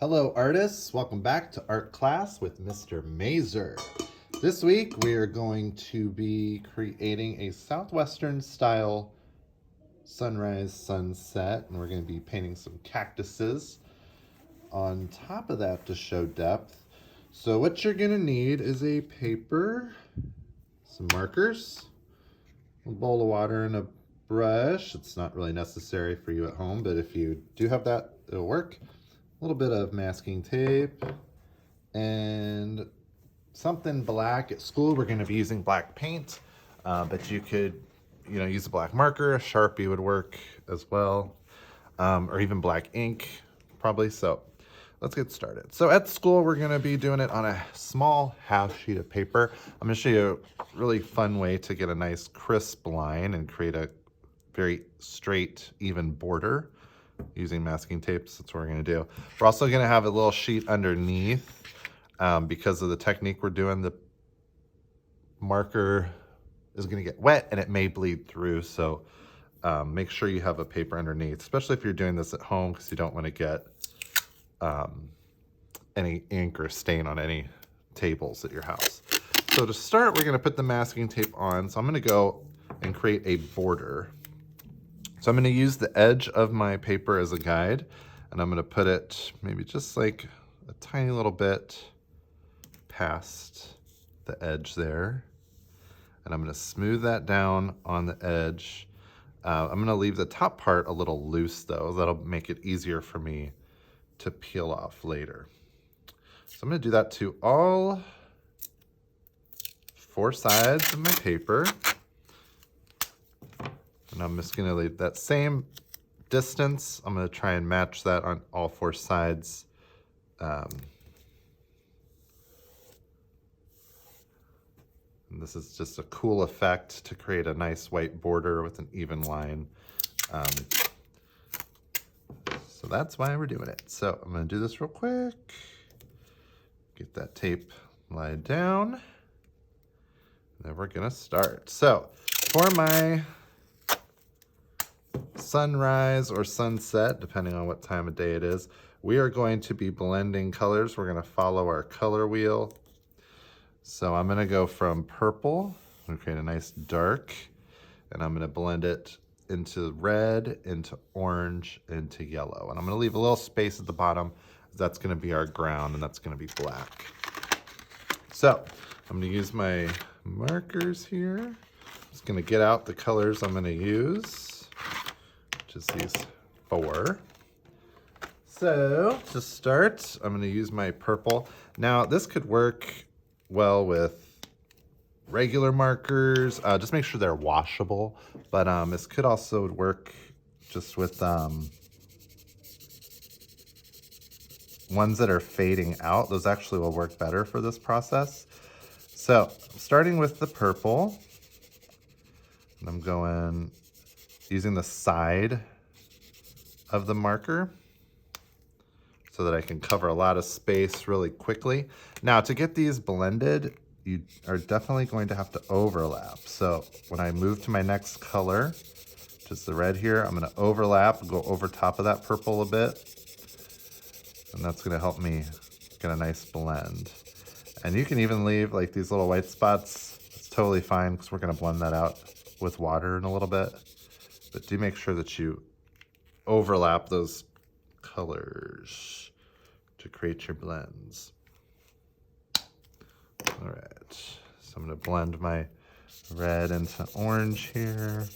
Hello artists, welcome back to art class with Mr. Mazer. This week we are going to be creating a Southwestern style sunrise sunset, and we're going to be painting some cactuses on top of that to show depth. So what you're going to need is a paper, some markers, a bowl of water, and a brush. It's not really necessary for you at home, but if you do have that, it'll work. A little bit of masking tape and something black. At school we're going to be using black paint, but you could use a black marker. A Sharpie would work as well, or even black ink probably. So let's get started. So at school we're going to be doing it on a small half sheet of paper. I'm going to show you a really fun way to get a nice crisp line and create a very straight, even border using masking tapes. That's what we're going to do. We're also going to have a little sheet underneath because of the technique we're doing. The marker is going to get wet and it may bleed through, so make sure you have a paper underneath, especially if you're doing this at home, because you don't want to get any ink or stain on any tables at your house. So to start, we're going to put the masking tape on. So I'm going to go and create a border. So I'm going to use the edge of my paper as a guide, and I'm going to put it maybe just like a tiny little bit past the edge there. And I'm going to smooth that down on the edge. I'm going to leave the top part a little loose though. That'll make it easier for me to peel off later. So I'm going to do that to all 4 sides of my paper. And I'm just going to leave that same distance. I'm going to try and match that on all 4 sides. And this is just a cool effect to create a nice white border with an even line. So that's why we're doing it. So I'm going to do this real quick. Get that tape laid down. And then we're going to start. So for my sunrise or sunset, depending on what time of day it is, we are going to be blending colors. We're going to follow our color wheel. So I'm going to go from purple, I'm going to create a nice dark, and I'm going to blend it into red, into orange, into yellow. And I'm going to leave a little space at the bottom. That's going to be our ground, and that's going to be black. So I'm going to use my markers here. I'm just going to get out the colors I'm going to use, which is these 4. So to start, I'm going to use my purple. Now this could work well with regular markers. Just make sure they're washable, but this could also work just with ones that are fading out. Those actually will work better for this process. So starting with the purple, and I'm going using the side of the marker so that I can cover a lot of space really quickly. Now to get these blended, you are definitely going to have to overlap. So when I move to my next color, which is the red here, I'm gonna overlap, go over top of that purple a bit, and that's gonna help me get a nice blend. And you can even leave like these little white spots. It's totally fine because we're gonna blend that out with water in a little bit. But do make sure that you overlap those colors to create your blends. All right, so I'm going to blend my red into orange here.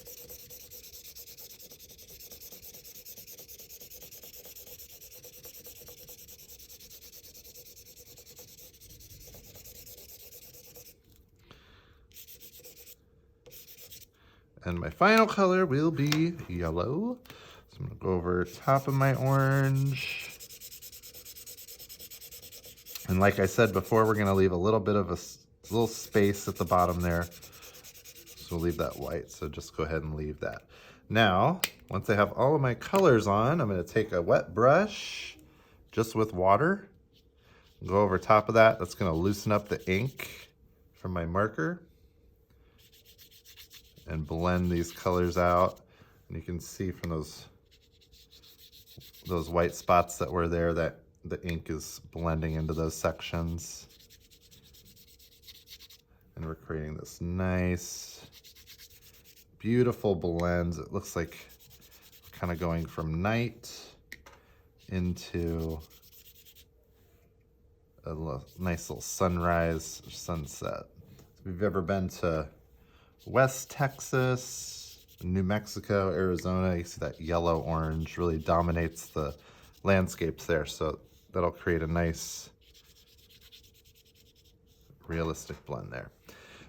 And my final color will be yellow. So I'm going to go over top of my orange. And like I said before, we're going to leave a little bit of a little space at the bottom there. So we'll leave that white. So just go ahead and leave that. Now, once I have all of my colors on, I'm going to take a wet brush just with water. Go over top of that. That's going to loosen up the ink from my marker and blend these colors out. And you can see from those white spots that were there that the ink is blending into those sections. And we're creating this nice, beautiful blends. It looks like we're kind of going from night into a nice little sunrise or sunset. If you've ever been to West Texas, New Mexico, Arizona, you see that yellow-orange really dominates the landscapes there. So that'll create a nice, realistic blend there.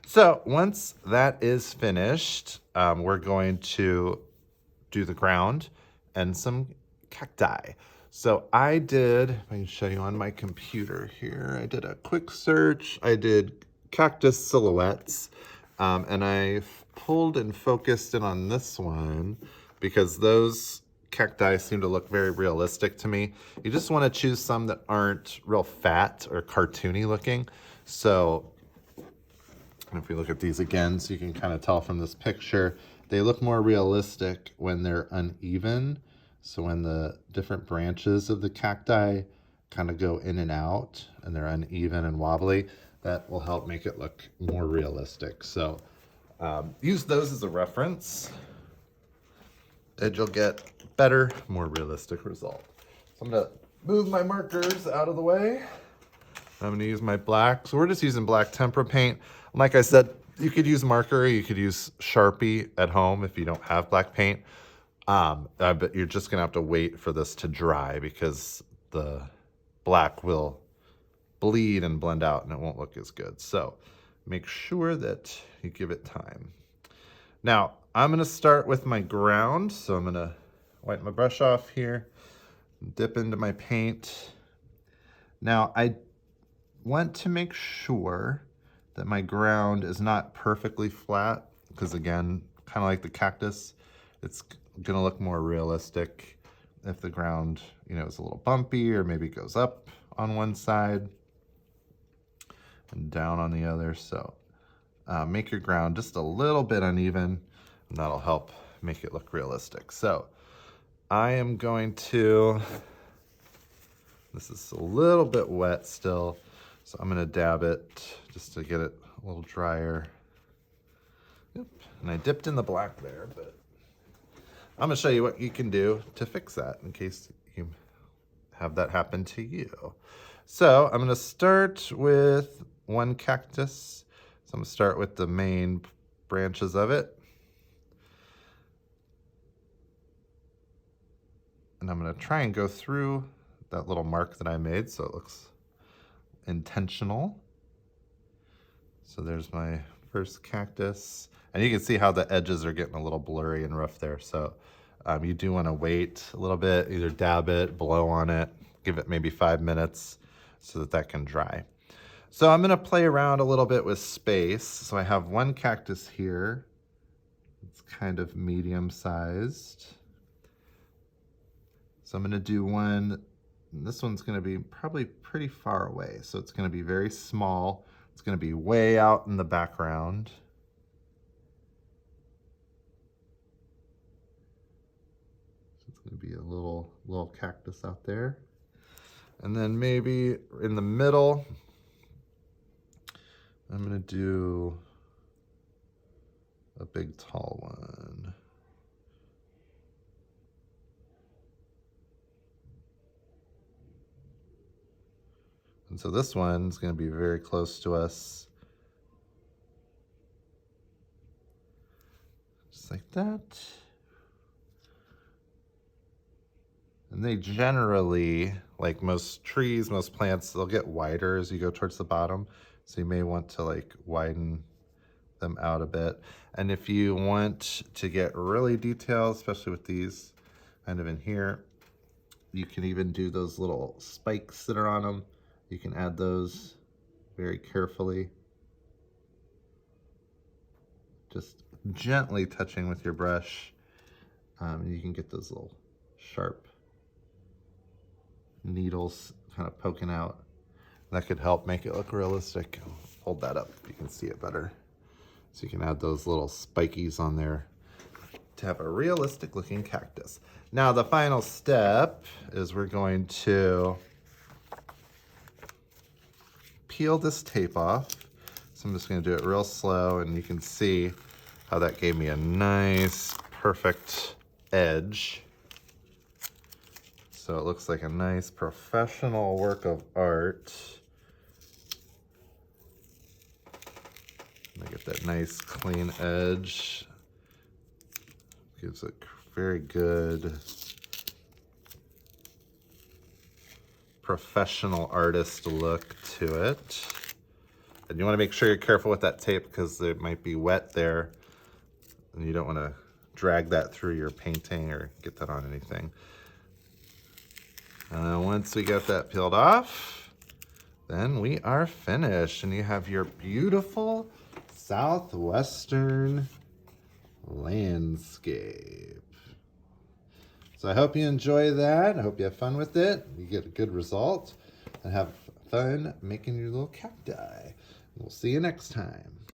So once that is finished, we're going to do the ground and some cacti. So I did, if I can show you on my computer here, I did a quick search. I did cactus silhouettes, and I pulled and focused in on this one because those cacti seem to look very realistic to me. You just want to choose some that aren't real fat or cartoony looking. So if we look at these again, so you can kind of tell from this picture, they look more realistic when they're uneven. So when the different branches of the cacti kind of go in and out and they're uneven and wobbly, that will help make it look more realistic. So use those as a reference and you'll get better, more realistic result. So I'm gonna move my markers out of the way. I'm gonna use my black. So we're just using black tempera paint. Like I said, you could use marker, or you could use Sharpie at home if you don't have black paint. But you're just gonna have to wait for this to dry because the black will bleed and blend out and it won't look as good. So make sure that you give it time. Now, I'm gonna start with my ground. So I'm gonna wipe my brush off here, dip into my paint. Now, I want to make sure that my ground is not perfectly flat because again, kind of like the cactus, it's gonna look more realistic if the ground, is a little bumpy or maybe goes up on one side and down on the other. So make your ground just a little bit uneven and that'll help make it look realistic. So I am going to, this is a little bit wet still, so I'm gonna dab it just to get it a little drier. Yep. And I dipped in the black there, but I'm gonna show you what you can do to fix that in case you have that happen to you. So I'm gonna start with one cactus. So I'm gonna start with the main branches of it. And I'm gonna try and go through that little mark that I made so it looks intentional. So there's my first cactus. And you can see how the edges are getting a little blurry and rough there. So you do want to wait a little bit, either dab it, blow on it, give it maybe 5 minutes so that that can dry. So I'm going to play around a little bit with space. So I have one cactus here. It's kind of medium sized. So I'm going to do one. This one's going to be probably pretty far away. So it's going to be very small. It's going to be way out in the background. So it's going to be a little cactus out there. And then maybe in the middle, I'm going to do a big tall one. And so this one's going to be very close to us. Just like that. And they generally, like most trees, most plants, they'll get wider as you go towards the bottom. So you may want to like widen them out a bit. And if you want to get really detailed, especially with these kind of in here, you can even do those little spikes that are on them. You can add those very carefully. Just gently touching with your brush. You can get those little sharp needles kind of poking out. That could help make it look realistic. Hold that up, you can see it better. So you can add those little spikies on there to have a realistic looking cactus. Now the final step is we're going to peel this tape off. So I'm just gonna do it real slow, and you can see how that gave me a nice, perfect edge. So it looks like a nice professional work of art. I get that nice clean edge. Gives a very good professional artist look to it. And you want to make sure you're careful with that tape because it might be wet there. And you don't want to drag that through your painting or get that on anything. Once we get that peeled off, then we are finished. And you have your beautiful Southwestern Landscape. So I hope you enjoy that. I hope you have fun with it. You get a good result and have fun making your little cacti. We'll see you next time.